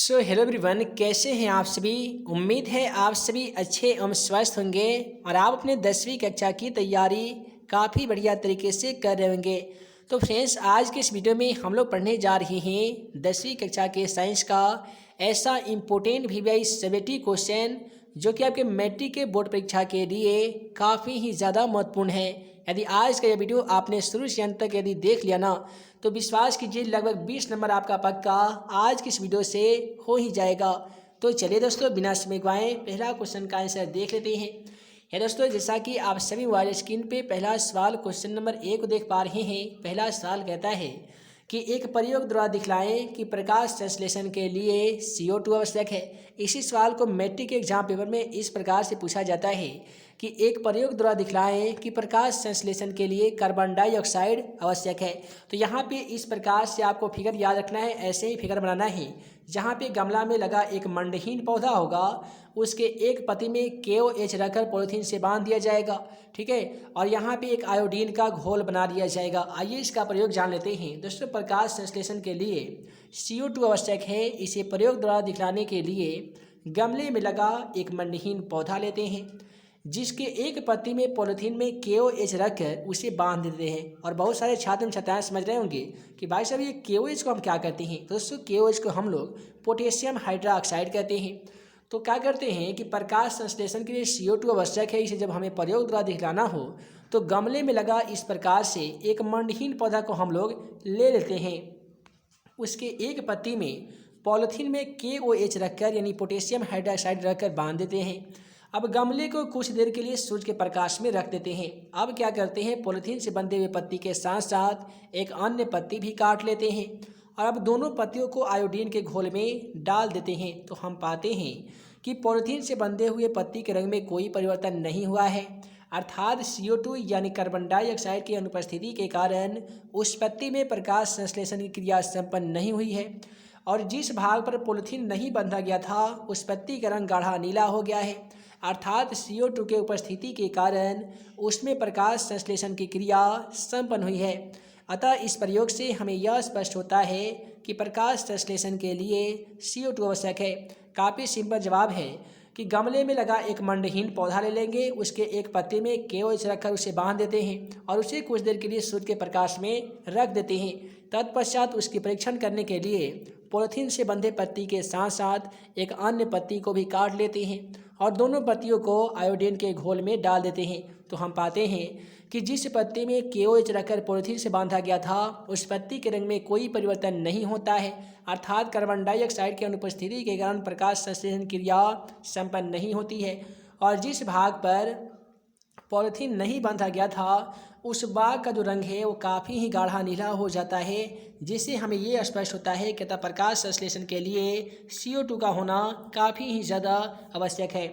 Hello everyone, कैसे हैं आप सभी। उम्मीद है आप सभी अच्छे एवं स्वस्थ होंगे और आप अपने 10वीं कक्षा की तैयारी काफ़ी बढ़िया तरीके से कर रहे होंगे। तो फ्रेंड्स, आज के इस वीडियो में हम लोग पढ़ने जा रहे हैं 10वीं कक्षा के साइंस का ऐसा इम्पोर्टेंट वीवीआई सबेटी क्वेश्चन जो कि आपके मैट्रिक के बोर्ड परीक्षा के लिए काफ़ी ही ज़्यादा महत्वपूर्ण है। यदि आज का यह वीडियो आपने शुरू से अंत तक यदि देख लिया ना, तो विश्वास कीजिए लगभग 20 नंबर आपका पक्का आज की इस वीडियो से हो ही जाएगा। तो चलिए दोस्तों, बिना समय गवाए पहला क्वेश्चन का आंसर देख लेते हैं। है दोस्तों, जैसा कि आप सभी मोबाइल स्क्रीन पे पहला सवाल क्वेश्चन नंबर 1 को देख पा रहे हैं। पहला सवाल कहता है कि एक प्रयोग द्वारा दिखलाएं कि प्रकाश संश्लेषण के लिए CO2 आवश्यक है। इसी सवाल को मैट्रिक एग्जाम पेपर में इस प्रकार से पूछा जाता है कि एक प्रयोग द्वारा दिखलाएं कि प्रकाश संश्लेषण के लिए कार्बन डाइऑक्साइड आवश्यक है। तो यहाँ पे इस प्रकार से आपको फिगर याद रखना है, ऐसे ही फिगर बनाना है। जहाँ पे गमला में लगा एक मंडहीन पौधा होगा, उसके एक पत्ती में KOH रखकर पॉलीथीन से बांध दिया जाएगा, ठीक है। और यहाँ पे एक आयोडीन का घोल बना दिया जाएगा। आइए इसका प्रयोग जान लेते हैं। दोस्तों, प्रकाश संश्लेषण के लिए CO2 आवश्यक है। इसे प्रयोग द्वारा दिखलाने के लिए गमले में लगा एक मंडहीन पौधा लेते हैं, जिसके एक पत्ती में पॉलीथीन में KOH रखकर उसे बांध देते हैं। और बहुत सारे छात्र एवं छात्राएं समझ रहे होंगे कि भाई साहब ये KOH को हम क्या करते हैं। तो दोस्तों, KOH को हम लोग पोटेशियम हाइड्रोक्साइड कहते हैं। तो क्या करते हैं कि प्रकाश संश्लेषण के लिए CO2 आवश्यक है। इसे जब हमें प्रयोग द्वारा दिखलाना हो तो गमले में लगा इस प्रकार से एक मंडहीन पौधा को हम लोग ले लेते हैं। उसके एक पत्ती में पॉलीथीन में KOH रखकर यानी पोटेशियम हाइड्रोक्साइड रखकर बांध देते हैं। अब गमले को कुछ देर के लिए सूर्य के प्रकाश में रख देते हैं। अब क्या करते हैं, पॉलीथीन से बंधे हुए पत्ती के साथ साथ एक अन्य पत्ती भी काट लेते हैं और अब दोनों पत्तियों को आयोडीन के घोल में डाल देते हैं। तो हम पाते हैं कि पॉलीथीन से बंधे हुए पत्ती के रंग में कोई परिवर्तन नहीं हुआ है, अर्थात CO2 यानी कार्बन डाइऑक्साइड की अनुपस्थिति के कारण उस पत्ती में प्रकाश संश्लेषण की क्रिया संपन्न नहीं हुई है। और जिस भाग पर पॉलीथीन नहीं बंधा गया था उस पत्ती का रंग गाढ़ा नीला हो गया है, अर्थात CO2 के उपस्थिति के कारण उसमें प्रकाश संश्लेषण की क्रिया संपन्न हुई है। अतः इस प्रयोग से हमें यह स्पष्ट होता है कि प्रकाश संश्लेषण के लिए CO2 आवश्यक है। काफ़ी सिंपल जवाब है कि गमले में लगा एक मंडहीन पौधा ले लेंगे, उसके एक पत्ते में KOH रखकर उसे बांध देते हैं और उसे कुछ देर के लिए सूर्य के प्रकाश में रख देते हैं। तत्पश्चात उसकी परीक्षण करने के लिए पॉलीथीन से बंधे पत्ती के साथ साथ एक अन्य पत्ती को भी काट लेते हैं और दोनों पत्तियों को आयोडीन के घोल में डाल देते हैं। तो हम पाते हैं कि जिस पत्ती में KOH रखकर पॉलीथीन से बांधा गया था उस पत्ती के रंग में कोई परिवर्तन नहीं होता है, अर्थात कार्बन डाइऑक्साइड की अनुपस्थिति के कारण प्रकाश संश्लेषण क्रिया संपन्न नहीं होती है। और जिस भाग पर पॉलीथीन नहीं बांधा गया था उस भाग का जो रंग है वो काफ़ी ही गाढ़ा नीला हो जाता है, जिससे हमें ये स्पष्ट होता है कि प्रकाश संश्लेषण के लिए CO2 का होना काफ़ी ही ज़्यादा आवश्यक है।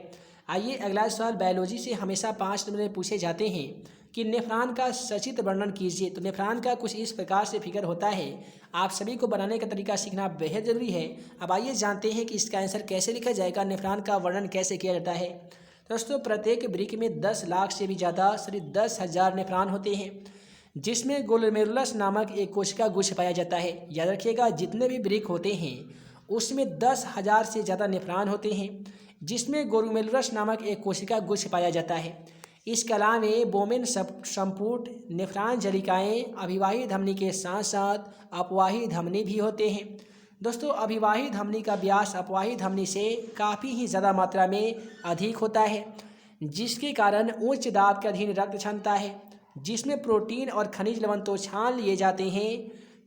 आइए अगला सवाल बायोलॉजी से हमेशा 5 नंबर में पूछे जाते हैं कि नेफ्रॉन का सचित्र वर्णन कीजिए। तो नेफ्रॉन का कुछ इस प्रकार से फिगर होता है। आप सभी को बनाने का तरीका सीखना बेहद ज़रूरी है। अब आइए जानते हैं कि इसका आंसर कैसे लिखा जाएगा, नेफ्रॉन का वर्णन कैसे किया जाता है। दोस्तों, प्रत्येक वृक्क में 10 लाख से भी ज़्यादा 10,000 नेफ्रॉन होते हैं, जिसमें ग्लोमेरुलस नामक एक कोशिका गुच्छ पाया जाता है। याद रखिएगा, जितने भी वृक्क होते हैं उसमें 10,000 से ज़्यादा नेफ्रॉन होते हैं, जिसमें ग्लोमेरुलस नामक एक कोशिका गुच्छ पाया जाता है। इसके अलावा बोमेन संपुट नेफ्रॉन जलिकाएँ अभिवाही धमनी के साथ साथ अपवाही धमनी भी होते हैं। दोस्तों, अभिवाही धमनी का व्यास अपवाही धमनी से काफ़ी ही ज़्यादा मात्रा में अधिक होता है, जिसके कारण उच्च दाब के अधीन रक्त क्षमता है, जिसमें प्रोटीन और खनिज लवण तो छान लिए जाते हैं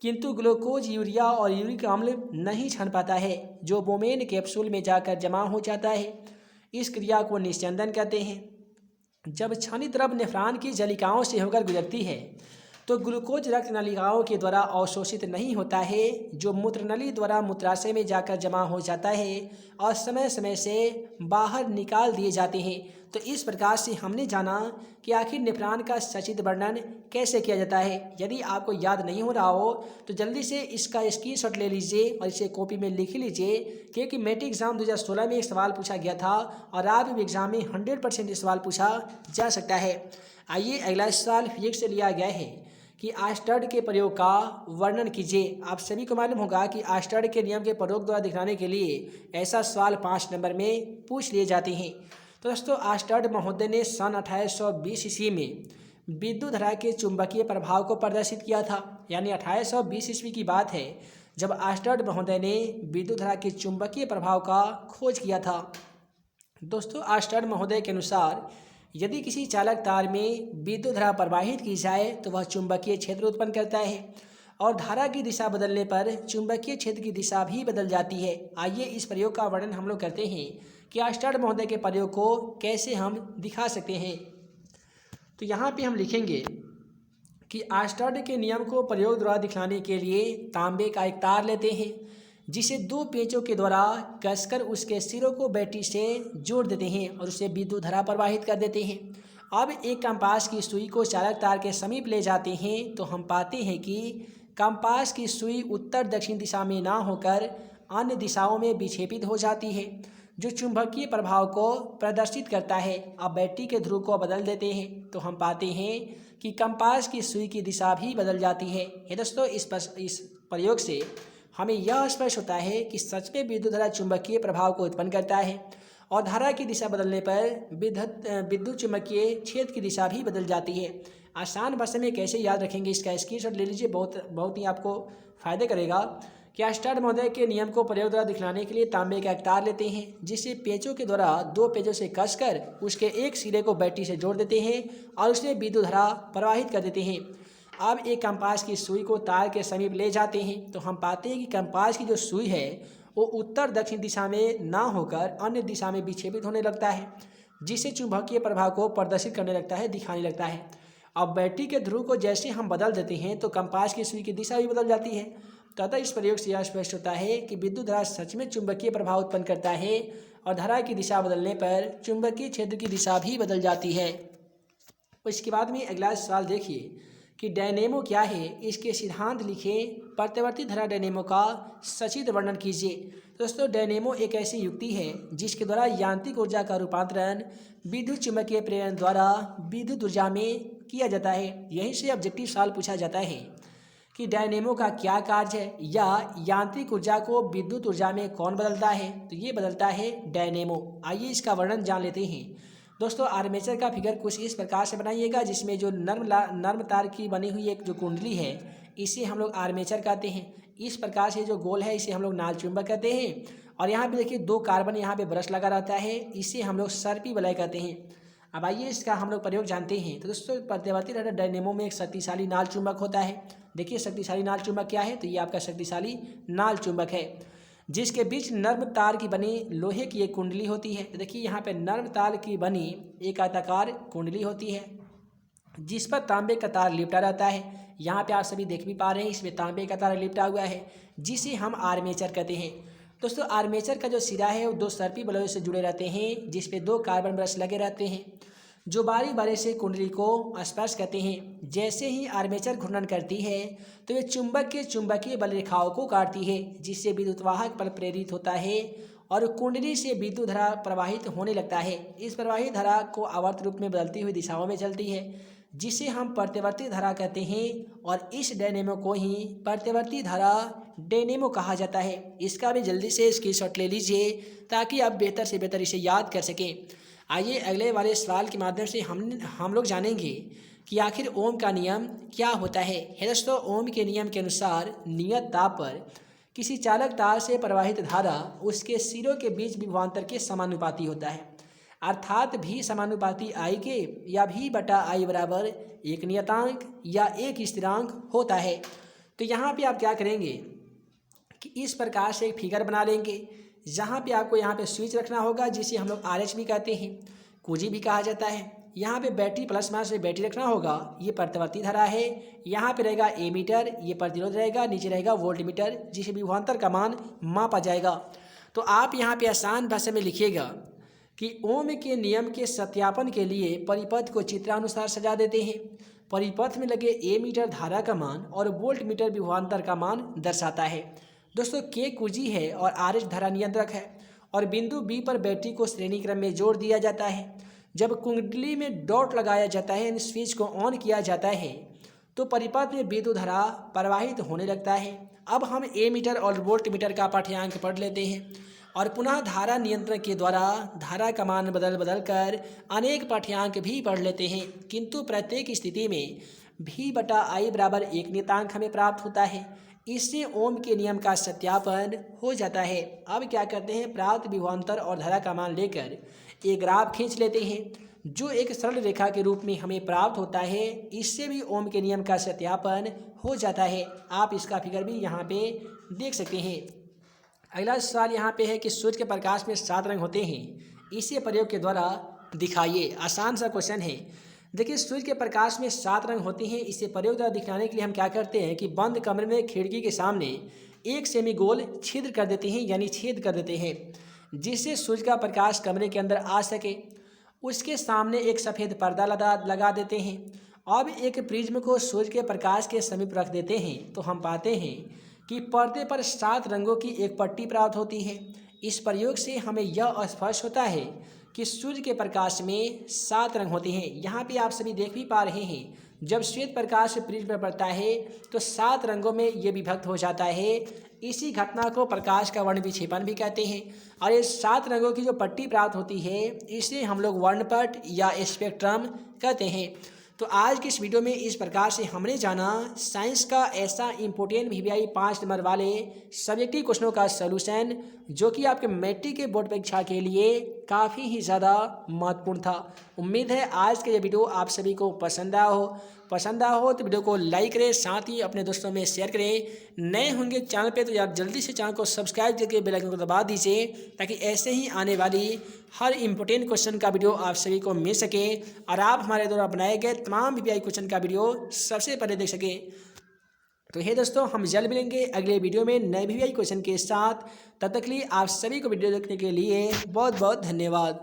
किंतु ग्लूकोज, यूरिया और यूरिक अम्ल नहीं छन पाता है, जो बोमेन कैप्सूल में जाकर जमा हो जाता है। इस क्रिया को निस्यंदन कहते हैं। जब क्षनित द्रव नेफ्रॉन की जलिकाओं से होकर गुजरती है तो ग्लूकोज रक्त नलिकाओं के द्वारा अवशोषित नहीं होता है, जो मूत्रनली द्वारा मूत्राशय में जाकर जमा हो जाता है और समय समय से बाहर निकाल दिए जाते हैं। तो इस प्रकार से हमने जाना कि आखिर नेफ्रॉन का सचित्र वर्णन कैसे किया जाता है। यदि आपको याद नहीं हो रहा हो तो जल्दी से इसका स्क्रीनशॉट ले लीजिए और इसे कॉपी में लिख लीजिए, क्योंकि मैट्रिक एग्जाम 2016 में एक सवाल पूछा गया था और आप एग्जाम में 100% सवाल पूछा जा सकता है। आइए अगला सवाल फिजिक्स से लिया गया है कि आर्स्टड के प्रयोग का वर्णन कीजिए। आप सभी को मालूम होगा कि आर्स्टड के नियम के प्रयोग द्वारा दिखाने के लिए ऐसा सवाल 5 नंबर में पूछ लिए जाते हैं। तो दोस्तों आर्स्टड महोदय ने सन 1820 ईस्वी में विद्युत धारा के चुंबकीय प्रभाव को प्रदर्शित किया था। यानी 1820 ईस्वी की बात है जब आर्स्टड महोदय ने विद्युत धारा के चुंबकीय प्रभाव का खोज किया था। दोस्तों आर्स्टड महोदय के अनुसार यदि किसी चालक तार में विद्युत धारा प्रवाहित की जाए तो वह चुंबकीय क्षेत्र उत्पन्न करता है और धारा की दिशा बदलने पर चुंबकीय क्षेत्र की दिशा भी बदल जाती है। आइए इस प्रयोग का वर्णन हम लोग करते हैं कि आर्स्टड महोदय के प्रयोग को कैसे हम दिखा सकते हैं। तो यहाँ पे हम लिखेंगे कि आर्स्टड के नियम को प्रयोग द्वारा दिखलाने के लिए तांबे का एक तार लेते हैं जिसे 2 पेंचों के द्वारा कसकर उसके सिरों को बैटरी से जोड़ देते हैं और उसे विद्युत धारा प्रवाहित कर देते हैं। अब एक कंपास की सुई को चालक तार के समीप ले जाते हैं तो हम पाते हैं कि कंपास की सुई उत्तर दक्षिण दिशा में ना होकर अन्य दिशाओं में विक्षेपित हो जाती है जो चुंबकीय प्रभाव को प्रदर्शित करता है। अब बैटरी के ध्रुव को बदल देते हैं तो हम पाते हैं कि कंपास की सुई की दिशा भी बदल जाती है। दोस्तों इस प्रयोग से हमें यह स्पष्ट होता है कि सच में विद्युत धारा चुंबकीय प्रभाव को उत्पन्न करता है और धारा की दिशा बदलने पर विद्युत चुंबकीय क्षेत्र की दिशा भी बदल जाती है। आसान भाषा में कैसे याद रखेंगे इसका स्क्रीनशॉट ले लीजिए, बहुत ही आपको फायदे करेगा। कि आर्स्टड महोदय के नियम को प्रयोग द्वारा दिखलाने के लिए तांबे का एक तार लेते हैं जिसे पेंचों के द्वारा 2 पेंचों से कसकर उसके एक सिरे को बैटरी से जोड़ देते हैं और उसमें विद्युत धारा प्रवाहित कर देते हैं। अब एक कंपास की सुई को तार के समीप ले जाते हैं तो हम पाते हैं कि कंपास की जो सुई है वो उत्तर दक्षिण दिशा में ना होकर अन्य दिशा में विक्षेपित होने लगता है जिससे चुंबकीय प्रभाव को प्रदर्शित करने लगता है, दिखाने लगता है। अब बैटरी के ध्रुव को जैसे हम बदल देते हैं तो कंपास की सुई की दिशा भी बदल जाती है। तथा इस प्रयोग से यह स्पष्ट होता है कि विद्युत धारा सच में चुंबकीय प्रभाव उत्पन्न करता है और धारा की दिशा बदलने पर चुंबकीय क्षेत्र की दिशा भी बदल जाती है। इसके बाद में अगला सवाल देखिए कि डायनेमो क्या है, इसके सिद्धांत लिखें। प्रत्यावर्ती धारा डायनेमो का सचित्र वर्णन कीजिए। दोस्तों डायनेमो एक ऐसी युक्ति है जिसके द्वारा यांत्रिक ऊर्जा का रूपांतरण विद्युत चुंबकीय प्रेरण द्वारा विद्युत ऊर्जा में किया जाता है। यहीं से ऑब्जेक्टिव सवाल पूछा जाता है कि डायनेमो का क्या कार्य है या यांत्रिक ऊर्जा को विद्युत ऊर्जा में कौन बदलता है, तो ये बदलता है डायनेमो। आइए इसका वर्णन जान लेते हैं। दोस्तों आर्मेचर का फिगर कुछ इस प्रकार से बनाइएगा जिसमें जो नर्म तार की बनी हुई एक जो कुंडली है इसे हम लोग आर्मेचर कहते हैं। इस प्रकार से जो गोल है इसे हम लोग नाल चुंबक कहते हैं और यहाँ पे देखिए 2 कार्बन यहाँ पे ब्रश लगा रहता है, इसे हम लोग सर्पी वलय कहते हैं। अब आइए इसका हम लोग प्रयोग जानते हैं। तो दोस्तों प्रत्यावर्ती धारा डायनेमो में एक शक्तिशाली नाल चुंबक होता है। देखिए शक्तिशाली नाल चुंबक क्या है, तो ये आपका शक्तिशाली नाल चुंबक है जिसके बीच नर्म तार की बनी लोहे की एक कुंडली होती है। तो देखिए यहाँ पे नर्म तार की बनी एक आयताकार कुंडली होती है जिस पर तांबे का तार लिपटा रहता है। यहाँ पे आप सभी देख भी पा रहे हैं इसमें तांबे का तार लिपटा हुआ है जिसे हम आर्मेचर कहते हैं। दोस्तों आर्मेचर का जो सिरा है वो 2 सर्पी बलों से जुड़े रहते हैं जिस पे 2 कार्बन ब्रश लगे रहते हैं जो बारी बारी से कुंडली को स्पर्श करते हैं। जैसे ही आर्मेचर घूर्णन करती है तो ये चुंबक के चुंबकीय बल रेखाओं को काटती है जिससे विद्युत वाहक बल प्रेरित होता है और कुंडली से विद्युत धारा प्रवाहित होने लगता है। इस प्रवाहित धारा को आवर्त रूप में बदलती हुई दिशाओं में चलती है जिसे हम प्रत्यावर्ती धारा कहते हैं और इस डायनेमो को ही प्रत्यावर्ती धारा डायनेमो कहा जाता है। इसका भी जल्दी से स्क्रीनशॉट ले लीजिए ताकि आप बेहतर से बेहतर इसे याद कर सकें। आइए अगले वाले सवाल के माध्यम से हम लोग जानेंगे कि आखिर ओम का नियम क्या होता है। दोस्तों ओम के नियम के अनुसार नियत ताप पर किसी चालक तार से प्रवाहित धारा उसके सिरों के बीच विभवांतर के समानुपाती होता है, अर्थात भी समानुपाती आई के या भी बटा आई बराबर एक नियतांक या एक स्थिरांक होता है। तो यहाँ पे आप क्या करेंगे कि इस प्रकार से एक फिगर बना लेंगे जहाँ पे आपको यहाँ पे स्विच रखना होगा जिसे हम लोग RH भी कहते हैं, कुजी भी कहा जाता है। यहाँ पे बैटरी प्लस माइनस में बैटरी रखना होगा, ये प्रत्यावर्ती धारा है। यहाँ पे रहेगा एमीटर, ये प्रतिरोध रहेगा, नीचे रहेगा वोल्ट मीटर जिसे विभवांतर का मान मापा जाएगा। तो आप यहाँ पे आसान भाषा में लिखिएगा कि ओम के नियम के सत्यापन के लिए परिपथ को चित्रानुसार सजा देते हैं। परिपथ में लगे एमीटर धारा का मान और वोल्ट मीटर विभवांतर का मान दर्शाता है। दोस्तों के कुजी है और RH धारा नियंत्रक है और बिंदु B पर बैटरी को श्रेणी क्रम में जोड़ दिया जाता है। जब कुंडली में डॉट लगाया जाता है यानी स्विच को ऑन किया जाता है तो परिपथ में विद्युत धारा प्रवाहित होने लगता है। अब हम एमीटर और वोल्ट मीटर का पाठ्यांक पढ़ लेते हैं और पुनः धारा नियंत्रण के द्वारा धारा का मान बदल कर अनेक पाठ्यांक भी पढ़ लेते हैं, किंतु प्रत्येक स्थिति में V/I बराबर 1 नियतांक हमें प्राप्त होता है। इससे ओम के नियम का सत्यापन हो जाता है। अब क्या करते हैं, प्राप्त विभवांतर और धारा का मान लेकर एक ग्राफ खींच लेते हैं जो एक सरल रेखा के रूप में हमें प्राप्त होता है। इससे भी ओम के नियम का सत्यापन हो जाता है। आप इसका फिगर भी यहाँ पे देख सकते हैं। अगला सवाल यहाँ पे है कि सूर्य के प्रकाश में 7 रंग होते हैं, इसे प्रयोग के द्वारा दिखाइए। आसान सा क्वेश्चन है। देखिए, सूर्य के प्रकाश में 7 रंग होते हैं, इसे प्रयोग द्वारा दिखाने के लिए हम क्या करते हैं कि बंद कमरे में खिड़की के सामने एक सेमी गोल छिद्र कर देते हैं, यानी छेद कर देते हैं, जिससे सूर्य का प्रकाश कमरे के अंदर आ सके। उसके सामने एक सफ़ेद पर्दा लगा देते हैं। अब एक प्रिज्म को सूर्य के प्रकाश के समीप रख देते हैं तो हम पाते हैं कि पर्दे पर 7 रंगों की एक पट्टी प्राप्त होती है। इस प्रयोग से हमें यह स्पष्ट होता है कि सूर्य के प्रकाश में 7 रंग होते हैं। यहाँ पे आप सभी देख भी पा रहे हैं, जब श्वेत प्रकाश प्रिज्म पर पड़ता है तो 7 रंगों में ये विभक्त हो जाता है। इसी घटना को प्रकाश का वर्ण विक्षेपण भी कहते हैं। और ये 7 रंगों की जो पट्टी प्राप्त होती है इसे हम लोग वर्णपट या स्पेक्ट्रम कहते हैं। तो आज की इस वीडियो में इस प्रकार से हमने जाना साइंस का ऐसा इम्पोर्टेंट VVI 5 नंबर वाले सब्जेक्टिव क्वेश्चनों का सलूशन जो कि आपके मैट्रिक के बोर्ड परीक्षा के लिए काफ़ी ही ज़्यादा महत्वपूर्ण था। उम्मीद है आज का ये वीडियो आप सभी को पसंद आया हो तो वीडियो को लाइक करें, साथ ही अपने दोस्तों में शेयर करें। नए होंगे चैनल पे तो आप जल्दी से चैनल को सब्सक्राइब करके बेल आइकन को दबा दीजिए ताकि ऐसे ही आने वाली हर इम्पोर्टेंट क्वेश्चन का वीडियो आप सभी को मिल सके और आप हमारे द्वारा बनाए गए तमाम VVI क्वेश्चन का वीडियो सबसे पहले देख सकें। तो हे दोस्तों, हम जल्द मिलेंगे अगले वीडियो में नए VVI क्वेश्चन के साथ। तब तक के लिए आप सभी को वीडियो देखने के लिए बहुत बहुत धन्यवाद।